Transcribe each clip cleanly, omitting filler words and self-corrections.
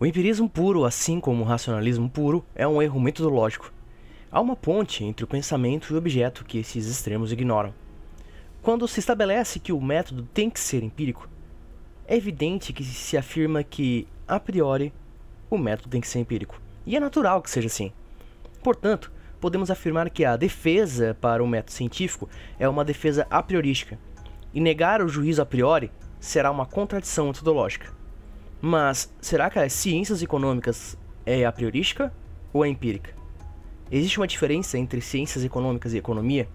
O empirismo puro, assim como o racionalismo puro, é um erro metodológico. Há uma ponte entre o pensamento e o objeto que esses extremos ignoram. Quando se estabelece que o método tem que ser empírico, é evidente que se afirma que, a priori, o método tem que ser empírico. E é natural que seja assim. Portanto, podemos afirmar que a defesa para o método científico é uma defesa a priorística, e negar o juízo a priori será uma contradição metodológica. Mas, será que as ciências econômicas é a priorística ou é empírica? Existe uma diferença entre ciências econômicas e economia?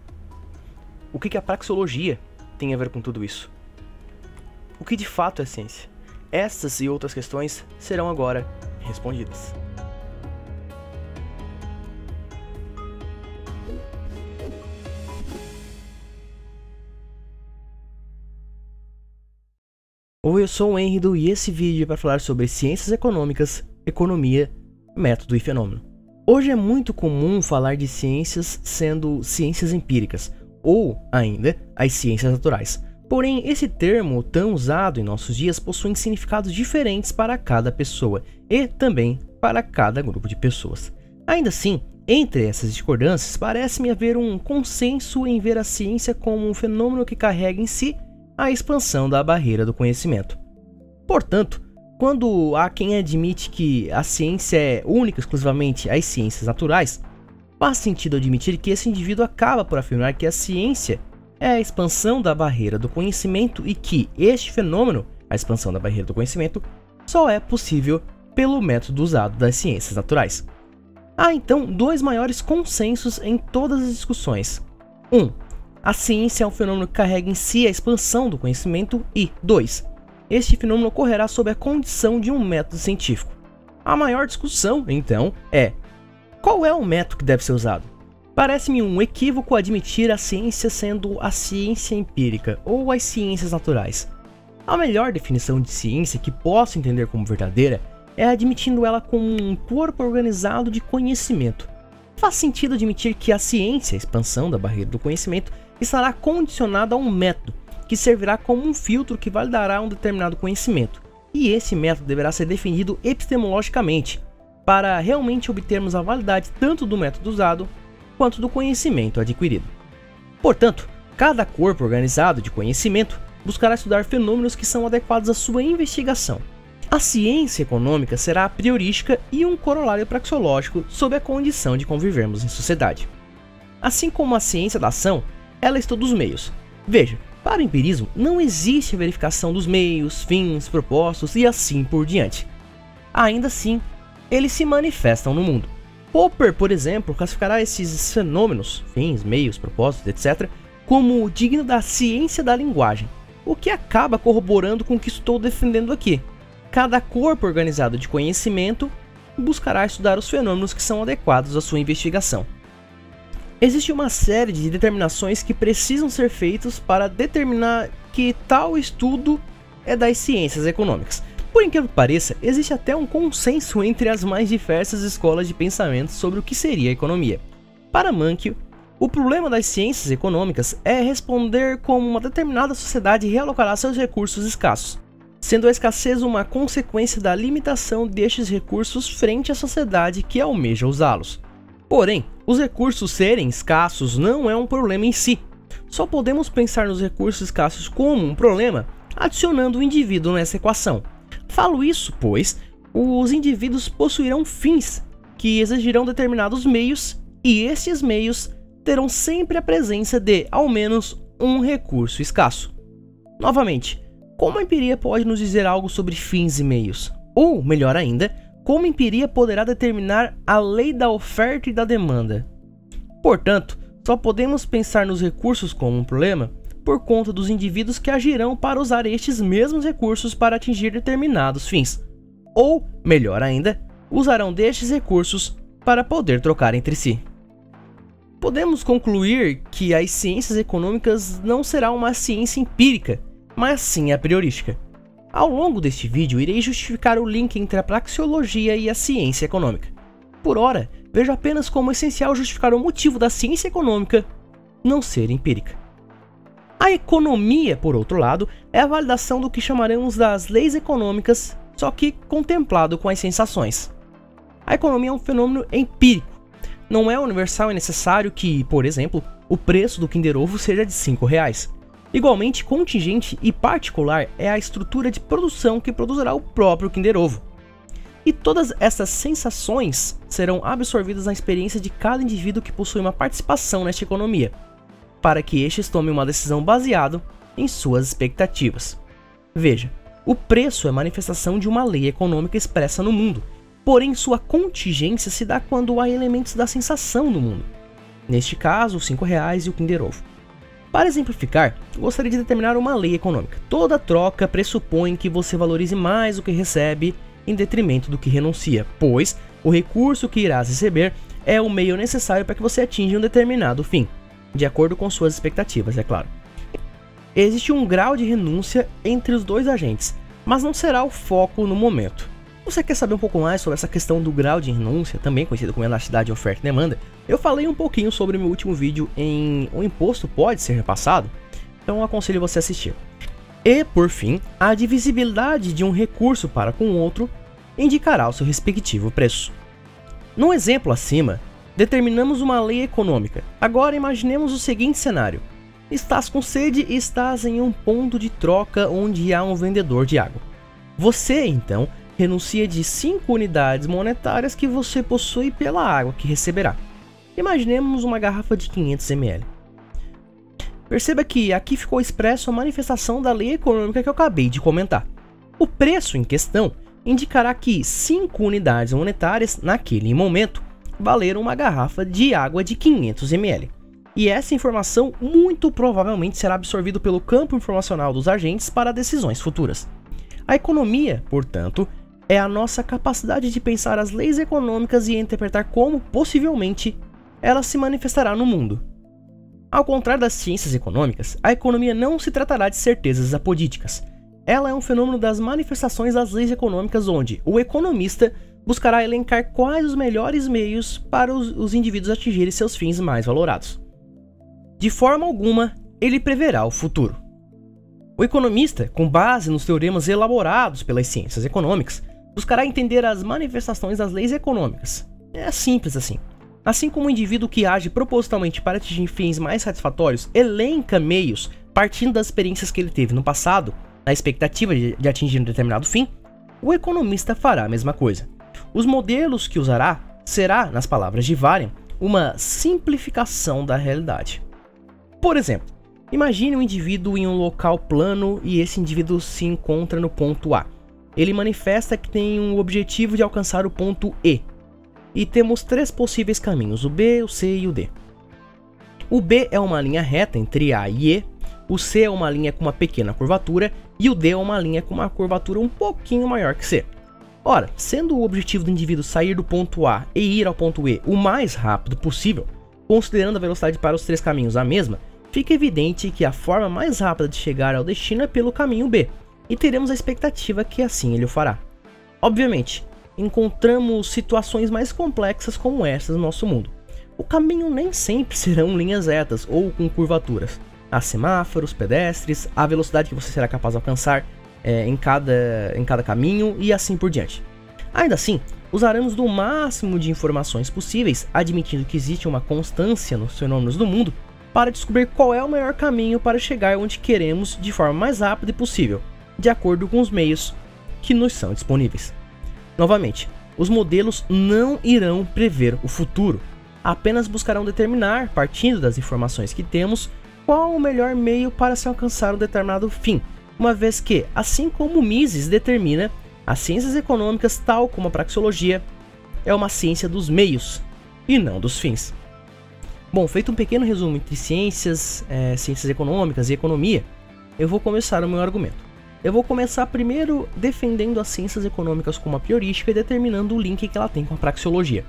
O que a praxeologia tem a ver com tudo isso? O que de fato é ciência? Estas e outras questões serão agora respondidas. Oi, eu sou o Henrido e esse vídeo é para falar sobre ciências econômicas, economia, método e fenômeno. Hoje é muito comum falar de ciências sendo ciências empíricas, ou ainda as ciências naturais. Porém, esse termo tão usado em nossos dias possui significados diferentes para cada pessoa e também para cada grupo de pessoas. Ainda assim, entre essas discordâncias, parece-me haver um consenso em ver a ciência como um fenômeno que carrega em si a expansão da barreira do conhecimento. Portanto, quando há quem admite que a ciência é única exclusivamente as ciências naturais, faz sentido admitir que esse indivíduo acaba por afirmar que a ciência é a expansão da barreira do conhecimento e que este fenômeno, a expansão da barreira do conhecimento, só é possível pelo método usado das ciências naturais. Há então dois maiores consensos em todas as discussões. 1. A ciência é um fenômeno que carrega em si a expansão do conhecimento e 2. Este fenômeno ocorrerá sob a condição de um método científico. A maior discussão, então, é: qual é o método que deve ser usado? Parece-me um equívoco admitir a ciência sendo a ciência empírica ou as ciências naturais. A melhor definição de ciência que posso entender como verdadeira é admitindo ela como um corpo organizado de conhecimento. Faz sentido admitir que a ciência, a expansão da barreira do conhecimento, estará condicionada a um método, que servirá como um filtro que validará um determinado conhecimento, e esse método deverá ser definido epistemologicamente, para realmente obtermos a validade tanto do método usado, quanto do conhecimento adquirido. Portanto, cada corpo organizado de conhecimento buscará estudar fenômenos que são adequados à sua investigação. A ciência econômica será a priorística e um corolário praxeológico sob a condição de convivermos em sociedade. Assim como a ciência da ação, ela estuda os meios. Veja, para o empirismo não existe a verificação dos meios, fins, propósitos e assim por diante. Ainda assim, eles se manifestam no mundo. Popper, por exemplo, classificará esses fenômenos, fins, meios, propósitos, etc., como digno da ciência da linguagem, o que acaba corroborando com o que estou defendendo aqui. Cada corpo organizado de conhecimento buscará estudar os fenômenos que são adequados à sua investigação. Existe uma série de determinações que precisam ser feitas para determinar que tal estudo é das ciências econômicas. Por incrível que pareça, existe até um consenso entre as mais diversas escolas de pensamento sobre o que seria a economia. Para Mankiw, o problema das ciências econômicas é responder como uma determinada sociedade realocará seus recursos escassos, sendo a escassez uma consequência da limitação destes recursos frente à sociedade que almeja usá-los. Porém, os recursos serem escassos não é um problema em si. Só podemos pensar nos recursos escassos como um problema adicionando o indivíduo nessa equação. Falo isso, pois os indivíduos possuirão fins que exigirão determinados meios e estes meios terão sempre a presença de, ao menos, um recurso escasso. Novamente, como a empiria pode nos dizer algo sobre fins e meios? Ou, melhor ainda, como a empiria poderá determinar a lei da oferta e da demanda? Portanto, só podemos pensar nos recursos como um problema por conta dos indivíduos que agirão para usar estes mesmos recursos para atingir determinados fins. Ou, melhor ainda, usarão destes recursos para poder trocar entre si. Podemos concluir que as ciências econômicas não será uma ciência empírica, mas sim a priorística. Ao longo deste vídeo, irei justificar o link entre a praxeologia e a ciência econômica. Por ora, vejo apenas como essencial justificar o motivo da ciência econômica não ser empírica. A economia, por outro lado, é a validação do que chamaremos das leis econômicas só que contemplado com as sensações. A economia é um fenômeno empírico. Não é universal e necessário que, por exemplo, o preço do Kinder Ovo seja de R$5. Igualmente contingente e particular é a estrutura de produção que produzirá o próprio Kinder Ovo. E todas essas sensações serão absorvidas na experiência de cada indivíduo que possui uma participação nesta economia, para que estes tomem uma decisão baseada em suas expectativas. Veja, o preço é manifestação de uma lei econômica expressa no mundo, porém sua contingência se dá quando há elementos da sensação no mundo. Neste caso, os R$5 e o Kinder Ovo. Para exemplificar, gostaria de determinar uma lei econômica. Toda troca pressupõe que você valorize mais o que recebe em detrimento do que renuncia, pois o recurso que irás receber é o meio necessário para que você atinja um determinado fim, de acordo com suas expectativas, é claro. Existe um grau de renúncia entre os dois agentes, mas não será o foco no momento. Você quer saber um pouco mais sobre essa questão do grau de renúncia, também conhecido como elasticidade de oferta e demanda? Eu falei um pouquinho sobre o meu último vídeo em O Imposto Pode Ser Repassado, então aconselho você a assistir. E, por fim, a divisibilidade de um recurso para com outro indicará o seu respectivo preço. No exemplo acima, determinamos uma lei econômica. Agora imaginemos o seguinte cenário. Estás com sede e estás em um ponto de troca onde há um vendedor de água. Você, então, renuncia de 5 unidades monetárias que você possui pela água que receberá. Imaginemos uma garrafa de 500 ml. Perceba que aqui ficou expresso a manifestação da lei econômica que eu acabei de comentar. O preço em questão indicará que 5 unidades monetárias, naquele momento, valeram uma garrafa de água de 500 ml. E essa informação muito provavelmente será absorvida pelo campo informacional dos agentes para decisões futuras. A economia, portanto, é a nossa capacidade de pensar as leis econômicas e interpretar como, possivelmente, ela se manifestará no mundo. Ao contrário das ciências econômicas, a economia não se tratará de certezas apodíticas. Ela é um fenômeno das manifestações das leis econômicas onde o economista buscará elencar quais os melhores meios para os indivíduos atingirem seus fins mais valorados. De forma alguma, ele preverá o futuro. O economista, com base nos teoremas elaborados pelas ciências econômicas, buscará entender as manifestações das leis econômicas. É simples assim. Assim como o indivíduo que age propositalmente para atingir fins mais satisfatórios elenca meios partindo das experiências que ele teve no passado, na expectativa de atingir um determinado fim, o economista fará a mesma coisa. Os modelos que usará será, nas palavras de Varian, uma simplificação da realidade. Por exemplo, imagine um indivíduo em um local plano e esse indivíduo se encontra no ponto A. Ele manifesta que tem um objetivo de alcançar o ponto E. E temos 3 possíveis caminhos, o B, o C e o D. O B é uma linha reta entre A e E, o C é uma linha com uma pequena curvatura e o D é uma linha com uma curvatura um pouquinho maior que C. Ora, sendo o objetivo do indivíduo sair do ponto A e ir ao ponto E o mais rápido possível, considerando a velocidade para os 3 caminhos a mesma, fica evidente que a forma mais rápida de chegar ao destino é pelo caminho B, e teremos a expectativa que assim ele o fará. Obviamente, encontramos situações mais complexas como essas no nosso mundo. O caminho nem sempre serão linhas retas ou com curvaturas. Há semáforos, pedestres, a velocidade que você será capaz de alcançar em cada caminho e assim por diante. Ainda assim, usaremos do máximo de informações possíveis, admitindo que existe uma constância nos fenômenos do mundo, para descobrir qual é o melhor caminho para chegar onde queremos de forma mais rápida possível, de acordo com os meios que nos são disponíveis. Novamente, os modelos não irão prever o futuro, apenas buscarão determinar, partindo das informações que temos, qual o melhor meio para se alcançar um determinado fim, uma vez que, assim como o Mises determina, as ciências econômicas, tal como a praxeologia, é uma ciência dos meios e não dos fins. Bom, feito um pequeno resumo entre ciências econômicas e economia, eu vou começar o meu argumento. Eu vou começar primeiro defendendo as ciências econômicas como a priorística e determinando o link que ela tem com a praxeologia.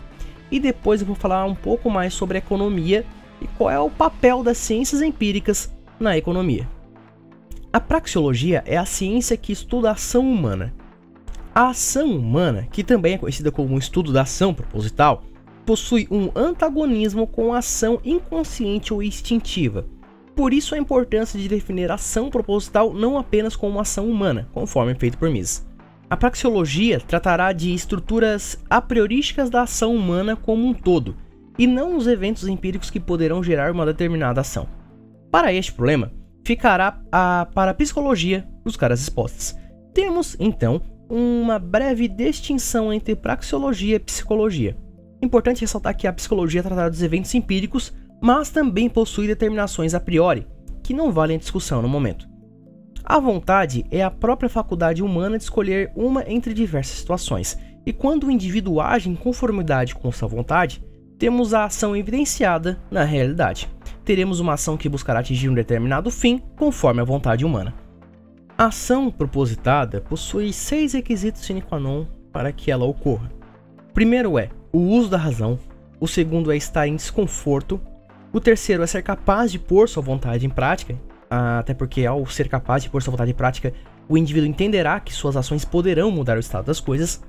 E depois eu vou falar um pouco mais sobre a economia e qual é o papel das ciências empíricas na economia. A praxeologia é a ciência que estuda a ação humana. A ação humana, que também é conhecida como o estudo da ação proposital, possui um antagonismo com a ação inconsciente ou instintiva. Por isso a importância de definir a ação proposital não apenas como uma ação humana, conforme feito por Mises. A praxeologia tratará de estruturas a priorísticas da ação humana como um todo, e não os eventos empíricos que poderão gerar uma determinada ação. Para este problema, ficará para a psicologia buscar as respostas. Temos, então, uma breve distinção entre praxeologia e psicologia. Importante ressaltar que a psicologia tratará dos eventos empíricos, mas também possui determinações a priori, que não valem discussão no momento. A vontade é a própria faculdade humana de escolher uma entre diversas situações, e quando o indivíduo age em conformidade com sua vontade, temos a ação evidenciada na realidade. Teremos uma ação que buscará atingir um determinado fim conforme a vontade humana. A ação propositada possui 6 requisitos sine qua non para que ela ocorra. O primeiro é o uso da razão, o segundo é estar em desconforto, o terceiro é ser capaz de pôr sua vontade em prática, até porque ao ser capaz de pôr sua vontade em prática, o indivíduo entenderá que suas ações poderão mudar o estado das coisas.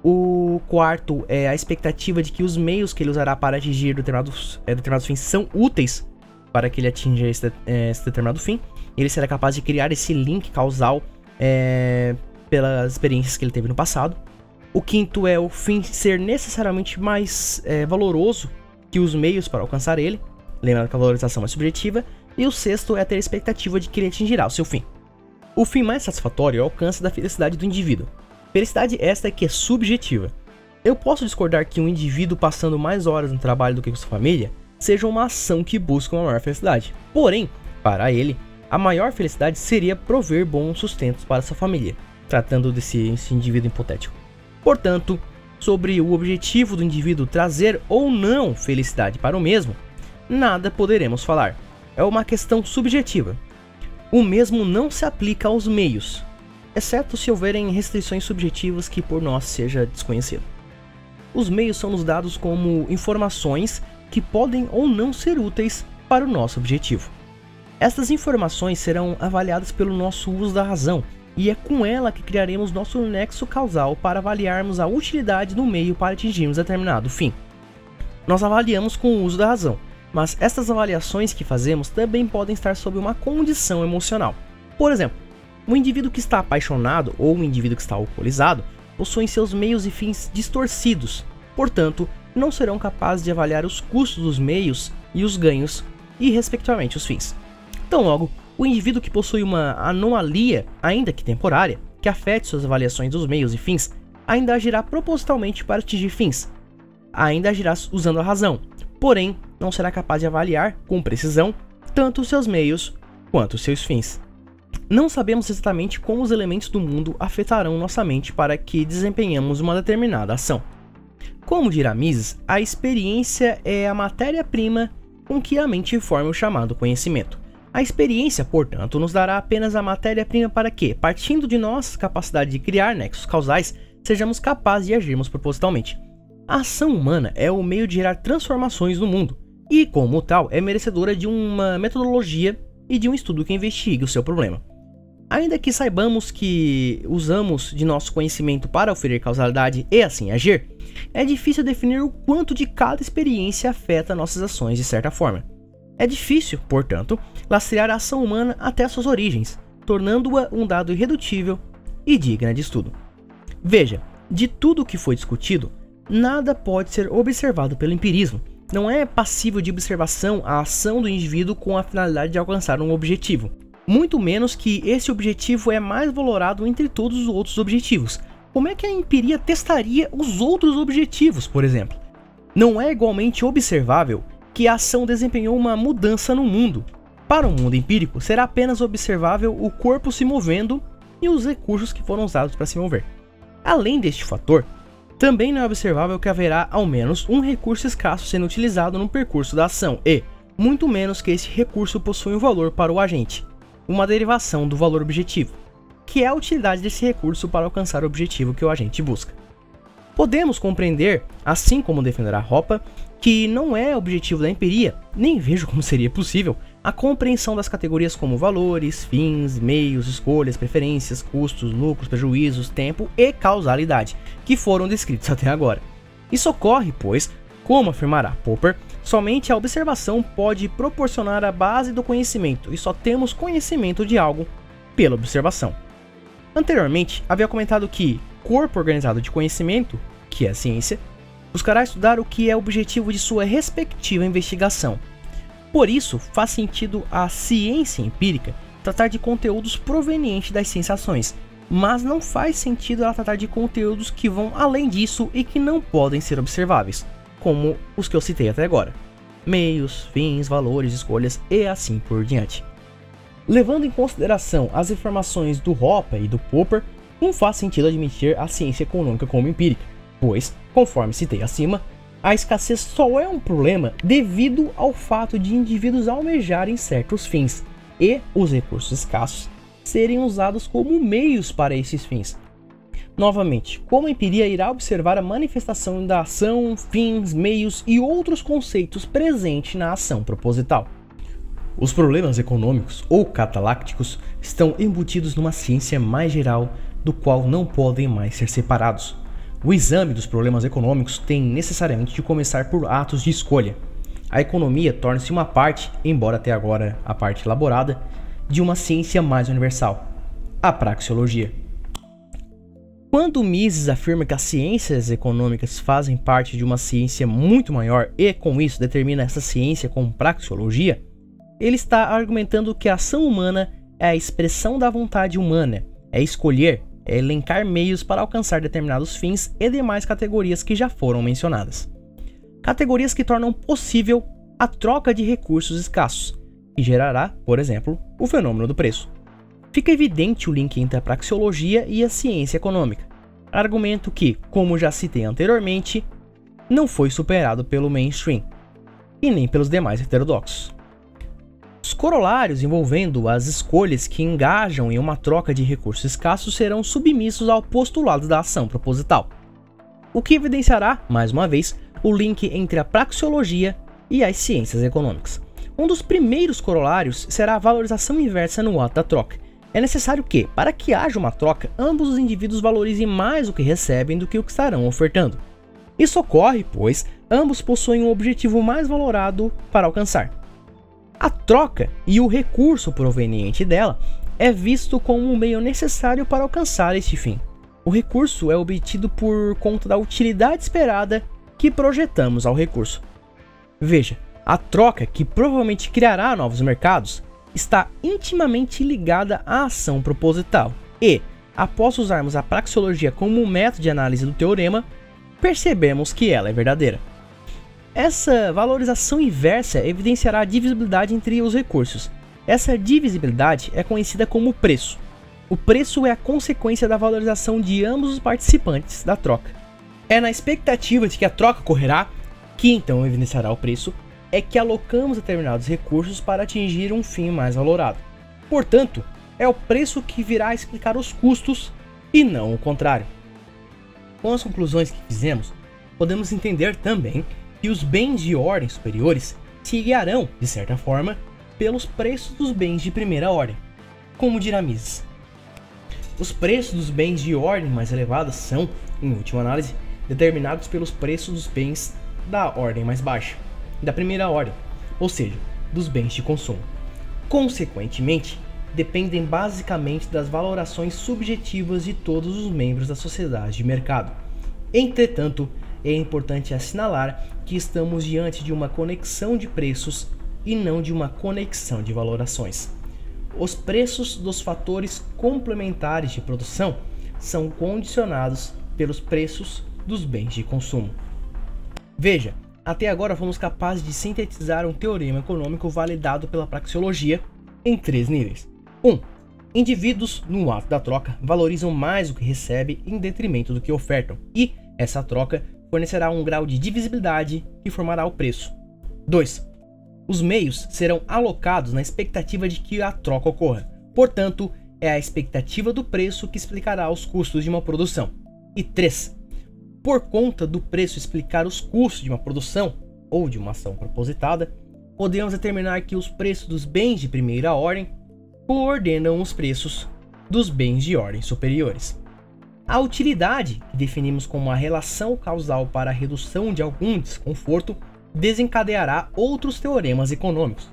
O quarto é a expectativa de que os meios que ele usará para atingir determinados fins são úteis para que ele atinja esse determinado fim. Ele será capaz de criar esse link causal pelas experiências que ele teve no passado. O quinto é o fim ser necessariamente mais valoroso que os meios para alcançar ele. Lembrando que a valorização é subjetiva. E o sexto é ter a expectativa de que ele atingirá o seu fim. O fim mais satisfatório é o alcance da felicidade do indivíduo. Felicidade esta que é subjetiva. Eu posso discordar que um indivíduo passando mais horas no trabalho do que com sua família seja uma ação que busca uma maior felicidade. Porém, para ele, a maior felicidade seria prover bons sustentos para sua família, tratando desse indivíduo hipotético. Portanto, sobre o objetivo do indivíduo trazer ou não felicidade para o mesmo, nada poderemos falar. É uma questão subjetiva. O mesmo não se aplica aos meios, exceto se houverem restrições subjetivas que por nós seja desconhecido. Os meios são nos dados como informações que podem ou não ser úteis para o nosso objetivo. Estas informações serão avaliadas pelo nosso uso da razão, e é com ela que criaremos nosso nexo causal para avaliarmos a utilidade do meio para atingirmos determinado fim. Nós avaliamos com o uso da razão, mas estas avaliações que fazemos também podem estar sob uma condição emocional. Por exemplo, um indivíduo que está apaixonado ou um indivíduo que está alcoolizado possuem seus meios e fins distorcidos, portanto, não serão capazes de avaliar os custos dos meios e os ganhos e, respectivamente, os fins. Tão logo, o indivíduo que possui uma anomalia, ainda que temporária, que afete suas avaliações dos meios e fins, ainda agirá propositalmente para atingir fins. Ainda agirá usando a razão, porém, não será capaz de avaliar com precisão tanto os seus meios quanto os seus fins. Não sabemos exatamente como os elementos do mundo afetarão nossa mente para que desempenhemos uma determinada ação. Como dirá Mises, a experiência é a matéria-prima com que a mente forma o chamado conhecimento. A experiência, portanto, nos dará apenas a matéria-prima para que, partindo de nossa capacidade de criar nexos causais, sejamos capazes de agirmos propositalmente. A ação humana é o meio de gerar transformações no mundo, e, como tal, é merecedora de uma metodologia e de um estudo que investigue o seu problema. Ainda que saibamos que usamos de nosso conhecimento para oferir causalidade e assim agir, é difícil definir o quanto de cada experiência afeta nossas ações de certa forma. É difícil, portanto, lastrear a ação humana até suas origens, tornando-a um dado irredutível e digna de estudo. Veja, de tudo o que foi discutido, nada pode ser observado pelo empirismo. Não é passível de observação a ação do indivíduo com a finalidade de alcançar um objetivo. Muito menos que esse objetivo é mais valorado entre todos os outros objetivos. Como é que a empiria testaria os outros objetivos, por exemplo? Não é igualmente observável que a ação desempenhou uma mudança no mundo. Para o mundo empírico, será apenas observável o corpo se movendo e os recursos que foram usados para se mover. Além deste fator, também não é observável que haverá ao menos um recurso escasso sendo utilizado no percurso da ação e, muito menos que esse recurso possui um valor para o agente, uma derivação do valor objetivo, que é a utilidade desse recurso para alcançar o objetivo que o agente busca. Podemos compreender, assim como defenderá Hoppe, que não é objetivo da empiria, nem vejo como seria possível, a compreensão das categorias como valores, fins, meios, escolhas, preferências, custos, lucros, prejuízos, tempo e causalidade, que foram descritos até agora. Isso ocorre, pois, como afirmará Popper, somente a observação pode proporcionar a base do conhecimento e só temos conhecimento de algo pela observação. Anteriormente, havia comentado que corpo organizado de conhecimento, que é a ciência, buscará estudar o que é objetivo de sua respectiva investigação. Por isso, faz sentido a ciência empírica tratar de conteúdos provenientes das sensações, mas não faz sentido ela tratar de conteúdos que vão além disso e que não podem ser observáveis, como os que eu citei até agora. Meios, fins, valores, escolhas e assim por diante. Levando em consideração as informações do Hoppe e do Popper, não faz sentido admitir a ciência econômica como empírica, pois, conforme citei acima, a escassez só é um problema devido ao fato de indivíduos almejarem certos fins e os recursos escassos serem usados como meios para esses fins. Novamente, como a empiria irá observar a manifestação da ação, fins, meios e outros conceitos presentes na ação proposital? Os problemas econômicos ou catalácticos estão embutidos numa ciência mais geral, do qual não podem mais ser separados. O exame dos problemas econômicos tem necessariamente de começar por atos de escolha. A economia torna-se uma parte, embora até agora a parte elaborada, de uma ciência mais universal, a praxeologia. Quando Mises afirma que as ciências econômicas fazem parte de uma ciência muito maior e, com isso, determina essa ciência como praxeologia, ele está argumentando que a ação humana é a expressão da vontade humana, é escolher, é elencar meios para alcançar determinados fins e demais categorias que já foram mencionadas. Categorias que tornam possível a troca de recursos escassos, que gerará, por exemplo, o fenômeno do preço. Fica evidente o link entre a praxeologia e a ciência econômica, argumento que, como já citei anteriormente, não foi superado pelo mainstream, e nem pelos demais heterodoxos. Os corolários envolvendo as escolhas que engajam em uma troca de recursos escassos serão submissos ao postulado da ação proposital, o que evidenciará, mais uma vez, o link entre a praxeologia e as ciências econômicas. Um dos primeiros corolários será a valorização inversa no ato da troca. É necessário que, para que haja uma troca, ambos os indivíduos valorizem mais o que recebem do que o que estarão ofertando. Isso ocorre, pois ambos possuem um objetivo mais valorado para alcançar. A troca e o recurso proveniente dela é visto como um meio necessário para alcançar este fim. O recurso é obtido por conta da utilidade esperada que projetamos ao recurso. Veja, a troca, que provavelmente criará novos mercados, está intimamente ligada à ação proposital e, após usarmos a praxeologia como um método de análise do teorema, percebemos que ela é verdadeira. Essa valorização inversa evidenciará a divisibilidade entre os recursos. Essa divisibilidade é conhecida como preço. O preço é a consequência da valorização de ambos os participantes da troca. É na expectativa de que a troca ocorrerá, que então evidenciará o preço, é que alocamos determinados recursos para atingir um fim mais valorado. Portanto, é o preço que virá a explicar os custos e não o contrário. Com as conclusões que fizemos, podemos entender também que os bens de ordem superiores se guiarão, de certa forma, pelos preços dos bens de primeira ordem. Como dirá Mises, os preços dos bens de ordem mais elevada são, em última análise, determinados pelos preços dos bens da ordem mais baixa, da primeira ordem, ou seja, dos bens de consumo. Consequentemente, dependem basicamente das valorações subjetivas de todos os membros da sociedade de mercado. Entretanto, é importante assinalar que estamos diante de uma conexão de preços e não de uma conexão de valorações. Os preços dos fatores complementares de produção são condicionados pelos preços dos bens de consumo. Veja, até agora fomos capazes de sintetizar um teorema econômico validado pela praxeologia em 3 níveis. 1. Indivíduos, no ato da troca, valorizam mais o que recebem em detrimento do que ofertam, e essa troca fornecerá um grau de divisibilidade que formará o preço. 2. Os meios serão alocados na expectativa de que a troca ocorra. Portanto, é a expectativa do preço que explicará os custos de uma produção. E 3. Por conta do preço explicar os custos de uma produção ou de uma ação propositada, podemos determinar que os preços dos bens de primeira ordem coordenam os preços dos bens de ordem superiores. A utilidade, que definimos como a relação causal para a redução de algum desconforto, desencadeará outros teoremas econômicos.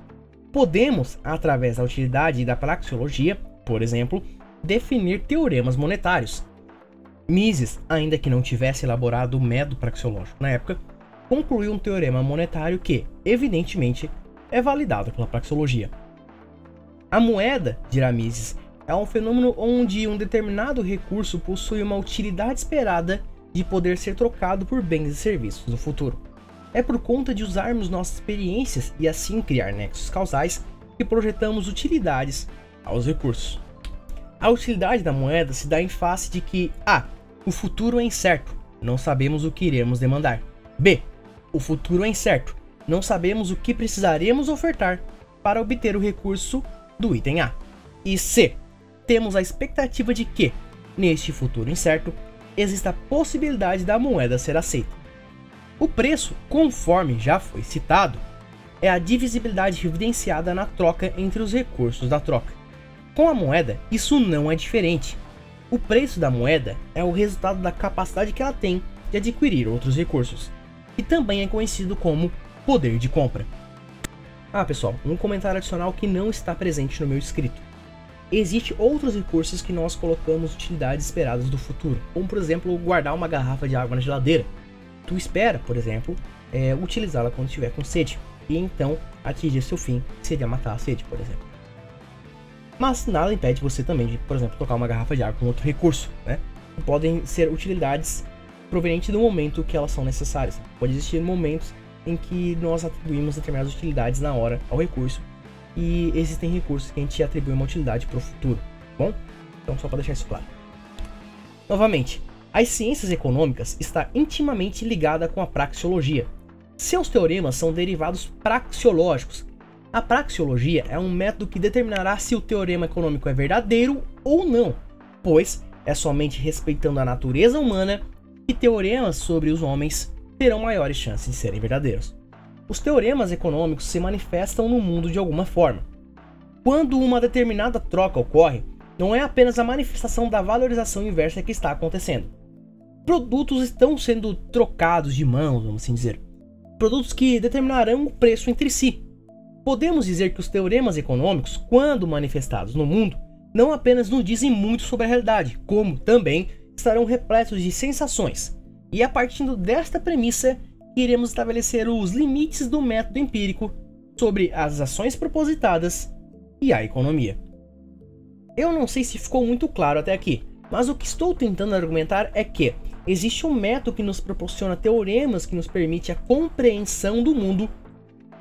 Podemos, através da utilidade e da praxeologia, por exemplo, definir teoremas monetários. Mises, ainda que não tivesse elaborado o método praxeológico na época, concluiu um teorema monetário que, evidentemente, é validado pela praxeologia. A moeda, dirá Mises, é um fenômeno onde um determinado recurso possui uma utilidade esperada de poder ser trocado por bens e serviços no futuro. É por conta de usarmos nossas experiências e assim criar nexos causais que projetamos utilidades aos recursos. A utilidade da moeda se dá em face de que a. O futuro é incerto, não sabemos o que iremos demandar. B. O futuro é incerto, não sabemos o que precisaremos ofertar para obter o recurso do item A. E C. Temos a expectativa de que, neste futuro incerto, exista a possibilidade da moeda ser aceita. O preço, conforme já foi citado, é a divisibilidade evidenciada na troca entre os recursos da troca. Com a moeda, isso não é diferente. O preço da moeda é o resultado da capacidade que ela tem de adquirir outros recursos, e também é conhecido como poder de compra. Pessoal, um comentário adicional que não está presente no meu escrito. Existem outros recursos que nós colocamos utilidades esperadas do futuro, como por exemplo guardar uma garrafa de água na geladeira. Tu espera, por exemplo, utilizá-la quando estiver com sede, e então atingir seu fim, que seria matar a sede, por exemplo. Mas nada impede você também de, por exemplo, trocar uma garrafa de água com outro recurso, né? Podem ser utilidades provenientes do momento que elas são necessárias. Pode existir momentos em que nós atribuímos determinadas utilidades na hora ao recurso, e existem recursos que a gente atribui uma utilidade para o futuro, bom? Então só para deixar isso claro. Novamente, as ciências econômicas está intimamente ligada com a praxeologia. Seus teoremas são derivados praxeológicos. A praxeologia é um método que determinará se o teorema econômico é verdadeiro ou não, pois é somente respeitando a natureza humana que teoremas sobre os homens terão maiores chances de serem verdadeiros. Os teoremas econômicos se manifestam no mundo de alguma forma. Quando uma determinada troca ocorre, não é apenas a manifestação da valorização inversa que está acontecendo. Produtos estão sendo trocados de mãos, vamos assim dizer. Produtos que determinarão o preço entre si. Podemos dizer que os teoremas econômicos, quando manifestados no mundo, não apenas nos dizem muito sobre a realidade, como também estarão repletos de sensações. E a partir desta premissa, iremos estabelecer os limites do método empírico sobre as ações propositadas e a economia. Eu não sei se ficou muito claro até aqui, mas o que estou tentando argumentar é que existe um método que nos proporciona teoremas que nos permite a compreensão do mundo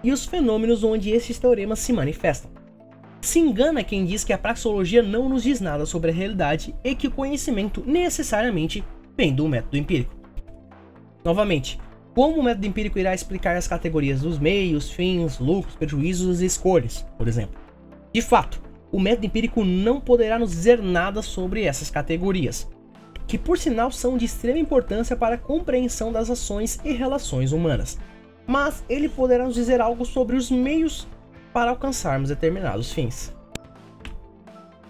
e os fenômenos onde esses teoremas se manifestam. Se engana quem diz que a praxeologia não nos diz nada sobre a realidade e que o conhecimento necessariamente vem do método empírico. Novamente, como o método empírico irá explicar as categorias dos meios, fins, lucros, prejuízos e escolhas, por exemplo? De fato, o método empírico não poderá nos dizer nada sobre essas categorias, que por sinal são de extrema importância para a compreensão das ações e relações humanas. Mas ele poderá nos dizer algo sobre os meios para alcançarmos determinados fins.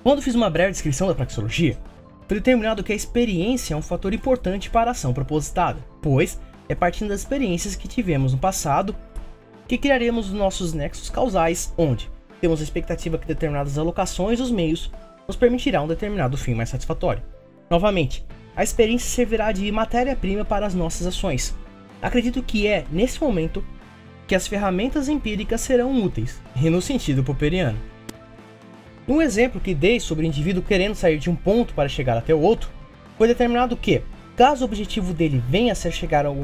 Quando fiz uma breve descrição da praxeologia, foi determinado que a experiência é um fator importante para a ação propositada, pois é partindo das experiências que tivemos no passado que criaremos os nossos nexos causais, onde temos a expectativa que determinadas alocações dos meios nos permitirá um determinado fim mais satisfatório. Novamente, a experiência servirá de matéria-prima para as nossas ações. Acredito que é, nesse momento, que as ferramentas empíricas serão úteis, e no sentido popperiano. No exemplo que dei sobre o indivíduo querendo sair de um ponto para chegar até o outro, foi determinado que, caso o objetivo dele venha a ser chegar ao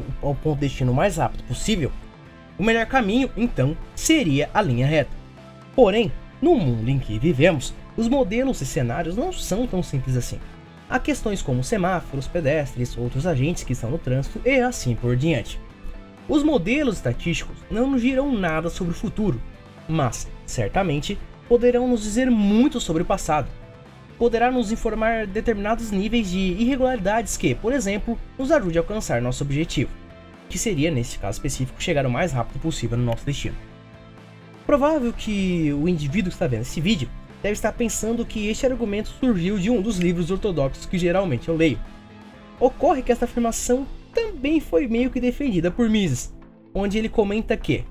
ponto de destino o mais rápido possível, o melhor caminho, então, seria a linha reta. Porém, no mundo em que vivemos, os modelos e cenários não são tão simples assim. Há questões como semáforos, pedestres, outros agentes que estão no trânsito e assim por diante. Os modelos estatísticos não nos dirão nada sobre o futuro, mas, certamente, poderão nos dizer muito sobre o passado. Poderá nos informar determinados níveis de irregularidades que, por exemplo, nos ajude a alcançar nosso objetivo, que seria, nesse caso específico, chegar o mais rápido possível no nosso destino. Provável que o indivíduo que está vendo esse vídeo deve estar pensando que este argumento surgiu de um dos livros ortodoxos que geralmente eu leio. Ocorre que esta afirmação também foi meio que defendida por Mises, onde ele comenta que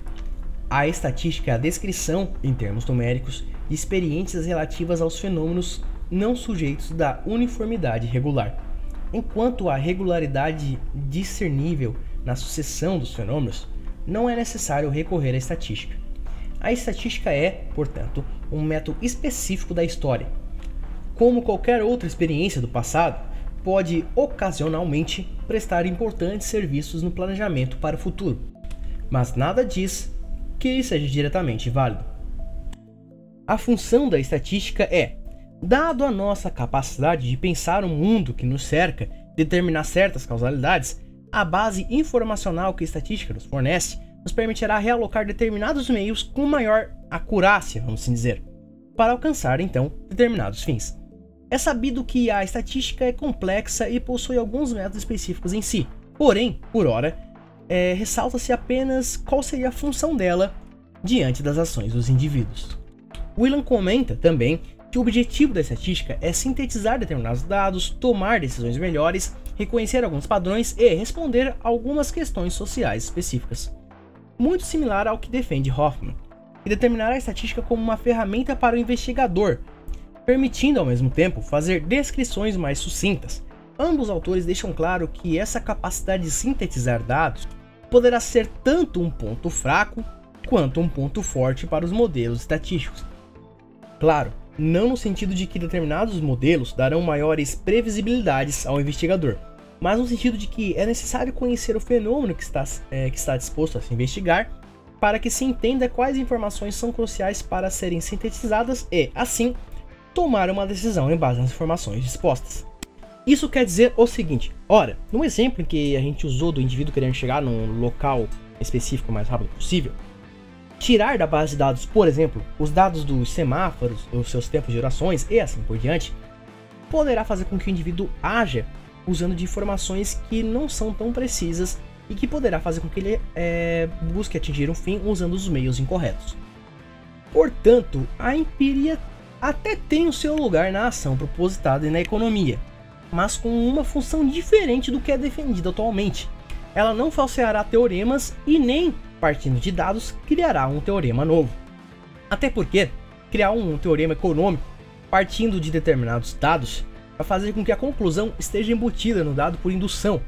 a estatística é a descrição, em termos numéricos, de experiências relativas aos fenômenos não sujeitos da uniformidade regular. Enquanto a regularidade discernível na sucessão dos fenômenos, não é necessário recorrer à estatística. A estatística é, portanto, um método específico da história. Como qualquer outra experiência do passado, pode ocasionalmente prestar importantes serviços no planejamento para o futuro, mas nada diz que seja diretamente válido. A função da estatística é, dado a nossa capacidade de pensar o mundo que nos cerca, determinar certas causalidades, a base informacional que a estatística nos fornece nos permitirá realocar determinados meios com maior acurácia, vamos assim dizer, para alcançar então determinados fins. É sabido que a estatística é complexa e possui alguns métodos específicos em si, porém, por ora, ressalta-se apenas qual seria a função dela diante das ações dos indivíduos. Whelan comenta também que o objetivo da estatística é sintetizar determinados dados, tomar decisões melhores, reconhecer alguns padrões e responder algumas questões sociais específicas. Muito similar ao que defende Hoffman, e determinar a estatística como uma ferramenta para o investigador, permitindo ao mesmo tempo fazer descrições mais sucintas. Ambos autores deixam claro que essa capacidade de sintetizar dados poderá ser tanto um ponto fraco quanto um ponto forte para os modelos estatísticos. Claro, não no sentido de que determinados modelos darão maiores previsibilidades ao investigador, mas no sentido de que é necessário conhecer o fenômeno que está disposto a se investigar para que se entenda quais informações são cruciais para serem sintetizadas e, assim, tomar uma decisão em base nas informações dispostas. Isso quer dizer o seguinte: ora, no exemplo em que a gente usou do indivíduo querendo chegar num local específico o mais rápido possível, tirar da base de dados, por exemplo, os dados dos semáforos, os seus tempos de orações e assim por diante, poderá fazer com que o indivíduo haja usando de informações que não são tão precisas e que poderá fazer com que ele busque atingir um fim usando os meios incorretos. Portanto, a empiria até tem o seu lugar na ação propositada e na economia, mas com uma função diferente do que é defendido atualmente. Ela não falseará teoremas e nem, partindo de dados, criará um teorema novo. Até porque, criar um teorema econômico partindo de determinados dados vai fazer com que a conclusão esteja embutida no dado por indução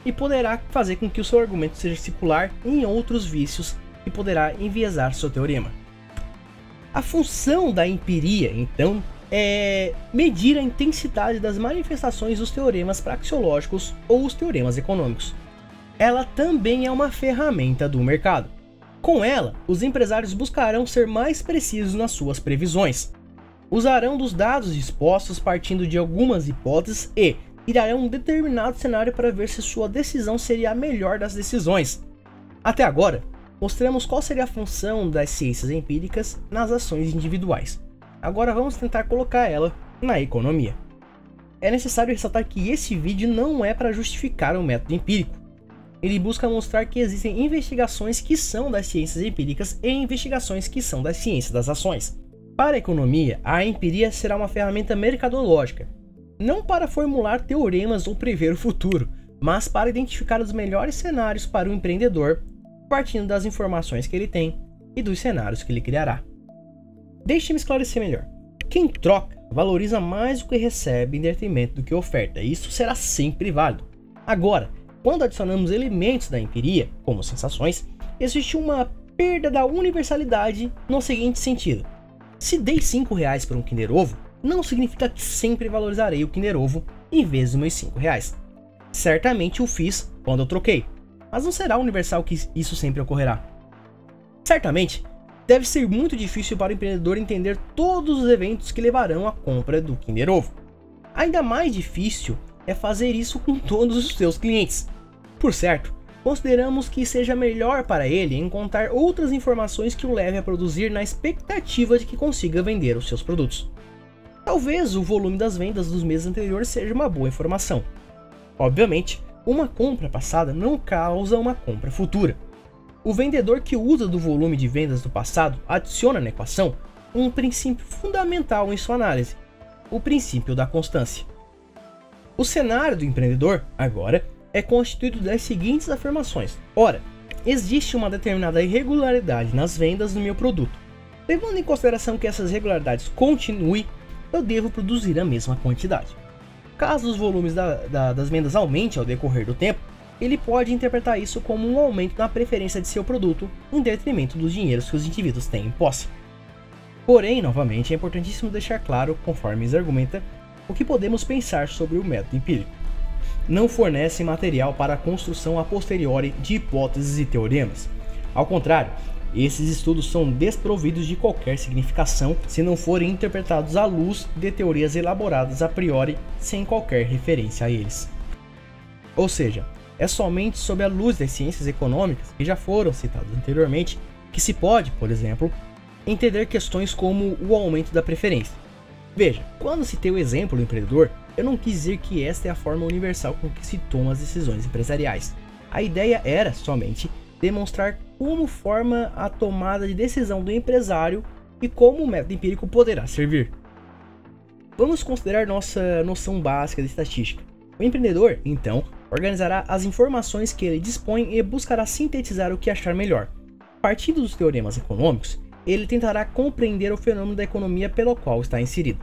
e poderá fazer com que o seu argumento seja circular em outros vícios e poderá enviesar seu teorema. A função da empiria, então, é medir a intensidade das manifestações dos teoremas praxeológicos ou os teoremas econômicos. Ela também é uma ferramenta do mercado. Com ela, os empresários buscarão ser mais precisos nas suas previsões. Usarão dos dados dispostos partindo de algumas hipóteses e irão um determinado cenário para ver se sua decisão seria a melhor das decisões. Até agora, mostramos qual seria a função das ciências empíricas nas ações individuais. Agora vamos tentar colocar ela na economia. É necessário ressaltar que esse vídeo não é para justificar o método empírico. Ele busca mostrar que existem investigações que são das ciências empíricas e investigações que são das ciências das ações. Para a economia, a empiria será uma ferramenta mercadológica, não para formular teoremas ou prever o futuro, mas para identificar os melhores cenários para o empreendedor, partindo das informações que ele tem e dos cenários que ele criará. Deixe-me esclarecer melhor. Quem troca valoriza mais o que recebe em detrimento do que oferta, e isso será sempre válido. Agora, quando adicionamos elementos da empiria, como sensações, existe uma perda da universalidade no seguinte sentido: se dei R$5 por um Kinder Ovo, não significa que sempre valorizarei o Kinder Ovo em vez dos meus R$5. Certamente o fiz quando eu troquei, mas não será universal que isso sempre ocorrerá. Certamente, deve ser muito difícil para o empreendedor entender todos os eventos que levarão à compra do Kinder Ovo. Ainda mais difícil é fazer isso com todos os seus clientes. Por certo, consideramos que seja melhor para ele encontrar outras informações que o leve a produzir na expectativa de que consiga vender os seus produtos. Talvez o volume das vendas dos meses anteriores seja uma boa informação. Obviamente, uma compra passada não causa uma compra futura. O vendedor que usa do volume de vendas do passado adiciona na equação um princípio fundamental em sua análise: o princípio da constância. O cenário do empreendedor, agora, é constituído das seguintes afirmações. Ora, existe uma determinada irregularidade nas vendas do meu produto. Levando em consideração que essas irregularidades continuem, eu devo produzir a mesma quantidade. Caso os volumes das vendas aumentem ao decorrer do tempo, ele pode interpretar isso como um aumento na preferência de seu produto em detrimento dos dinheiros que os indivíduos têm em posse. Porém, novamente, é importantíssimo deixar claro, conforme se argumenta, o que podemos pensar sobre o método empírico. Não fornece material para a construção a posteriori de hipóteses e teoremas. Ao contrário, esses estudos são desprovidos de qualquer significação se não forem interpretados à luz de teorias elaboradas a priori sem qualquer referência a eles. Ou seja, é somente sob a luz das ciências econômicas, que já foram citadas anteriormente, que se pode, por exemplo, entender questões como o aumento da preferência. Veja, quando citei o exemplo do empreendedor, eu não quis dizer que esta é a forma universal com que se tomam as decisões empresariais. A ideia era somente demonstrar como forma a tomada de decisão do empresário e como o método empírico poderá servir. Vamos considerar nossa noção básica de estatística. O empreendedor, então, organizará as informações que ele dispõe e buscará sintetizar o que achar melhor. Partindo dos teoremas econômicos, ele tentará compreender o fenômeno da economia pelo qual está inserido.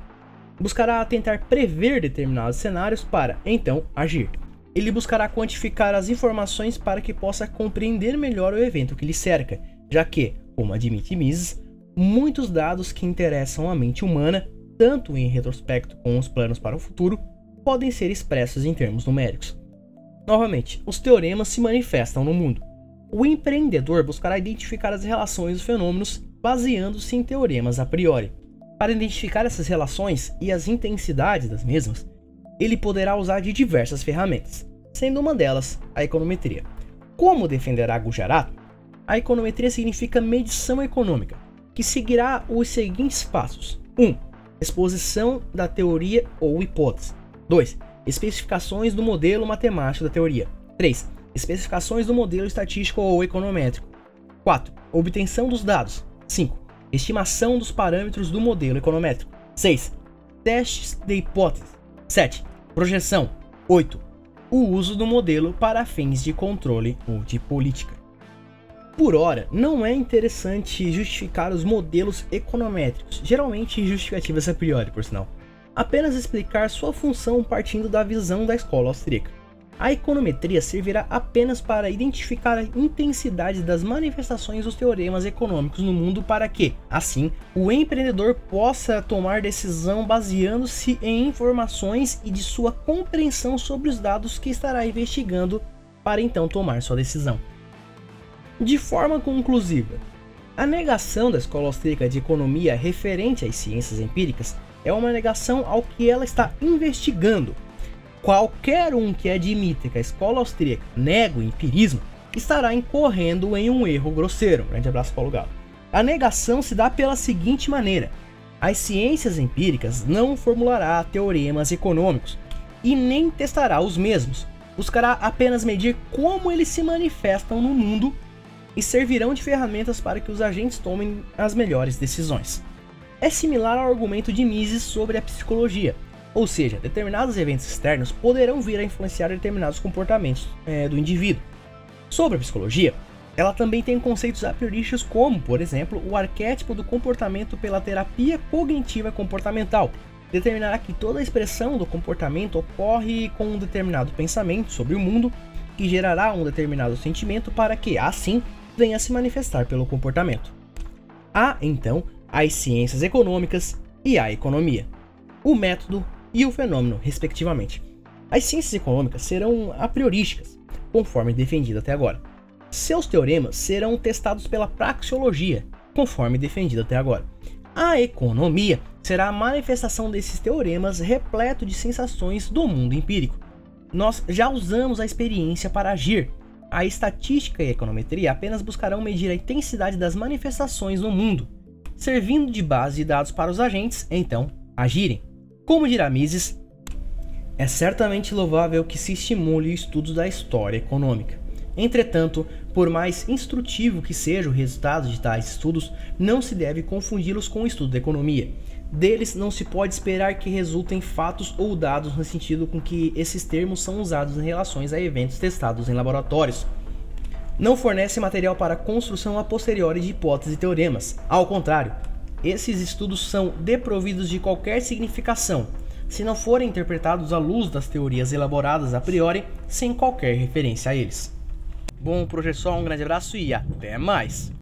Buscará tentar prever determinados cenários para, então, agir. Ele buscará quantificar as informações para que possa compreender melhor o evento que lhe cerca, já que, como admite Mises, muitos dados que interessam a mente humana, tanto em retrospecto com os planos para o futuro, podem ser expressos em termos numéricos. Novamente, os teoremas se manifestam no mundo. O empreendedor buscará identificar as relações dos fenômenos baseando-se em teoremas a priori. Para identificar essas relações e as intensidades das mesmas, ele poderá usar de diversas ferramentas, sendo uma delas a econometria. Como defenderá Gujarat, a econometria significa medição econômica, que seguirá os seguintes passos: 1. Exposição da teoria ou hipótese. 2. Especificações do modelo matemático da teoria. 3. Especificações do modelo estatístico ou econométrico. 4. Obtenção dos dados. 5. Estimação dos parâmetros do modelo econométrico. 6. Testes de hipótese. 7. Projeção. 8. O uso do modelo para fins de controle ou de política. Por ora, não é interessante justificar os modelos econométricos, geralmente justificativas a priori, por sinal. Apenas explicar sua função partindo da visão da escola austríaca. A econometria servirá apenas para identificar a intensidade das manifestações dos teoremas econômicos no mundo para que, assim, o empreendedor possa tomar decisão baseando-se em informações e de sua compreensão sobre os dados que estará investigando para então tomar sua decisão. De forma conclusiva, a negação da escola austríaca de economia referente às ciências empíricas é uma negação ao que ela está investigando. Qualquer um que admita que a escola austríaca nega o empirismo estará incorrendo em um erro grosseiro. Grande abraço, Paulo Galo. A negação se dá pela seguinte maneira: as ciências empíricas não formulará teoremas econômicos e nem testará os mesmos. Buscará apenas medir como eles se manifestam no mundo e servirão de ferramentas para que os agentes tomem as melhores decisões. É similar ao argumento de Mises sobre a psicologia. Ou seja, determinados eventos externos poderão vir a influenciar determinados comportamentos do indivíduo. Sobre a psicologia, ela também tem conceitos a priorísticos como, por exemplo, o arquétipo do comportamento pela terapia cognitiva comportamental. Determinará que toda a expressão do comportamento ocorre com um determinado pensamento sobre o mundo, que gerará um determinado sentimento para que, assim, venha a se manifestar pelo comportamento. Há, então, as ciências econômicas e a economia, o método e o fenômeno, respectivamente. As ciências econômicas serão a priorísticas, conforme defendido até agora. Seus teoremas serão testados pela praxeologia, conforme defendido até agora. A economia será a manifestação desses teoremas repleto de sensações do mundo empírico. Nós já usamos a experiência para agir. A estatística e a econometria apenas buscarão medir a intensidade das manifestações no mundo, servindo de base de dados para os agentes, então, agirem. Como dirá Mises, é certamente louvável que se estimule o estudo da história econômica. Entretanto, por mais instrutivo que seja o resultado de tais estudos, não se deve confundi-los com o estudo da economia. Deles não se pode esperar que resultem fatos ou dados no sentido com que esses termos são usados em relações a eventos testados em laboratórios. Não fornece material para a construção a posteriori de hipóteses e teoremas. Ao contrário, esses estudos são desprovidos de qualquer significação, se não forem interpretados à luz das teorias elaboradas a priori, sem qualquer referência a eles. Bom, por hoje é só, um grande abraço e até mais!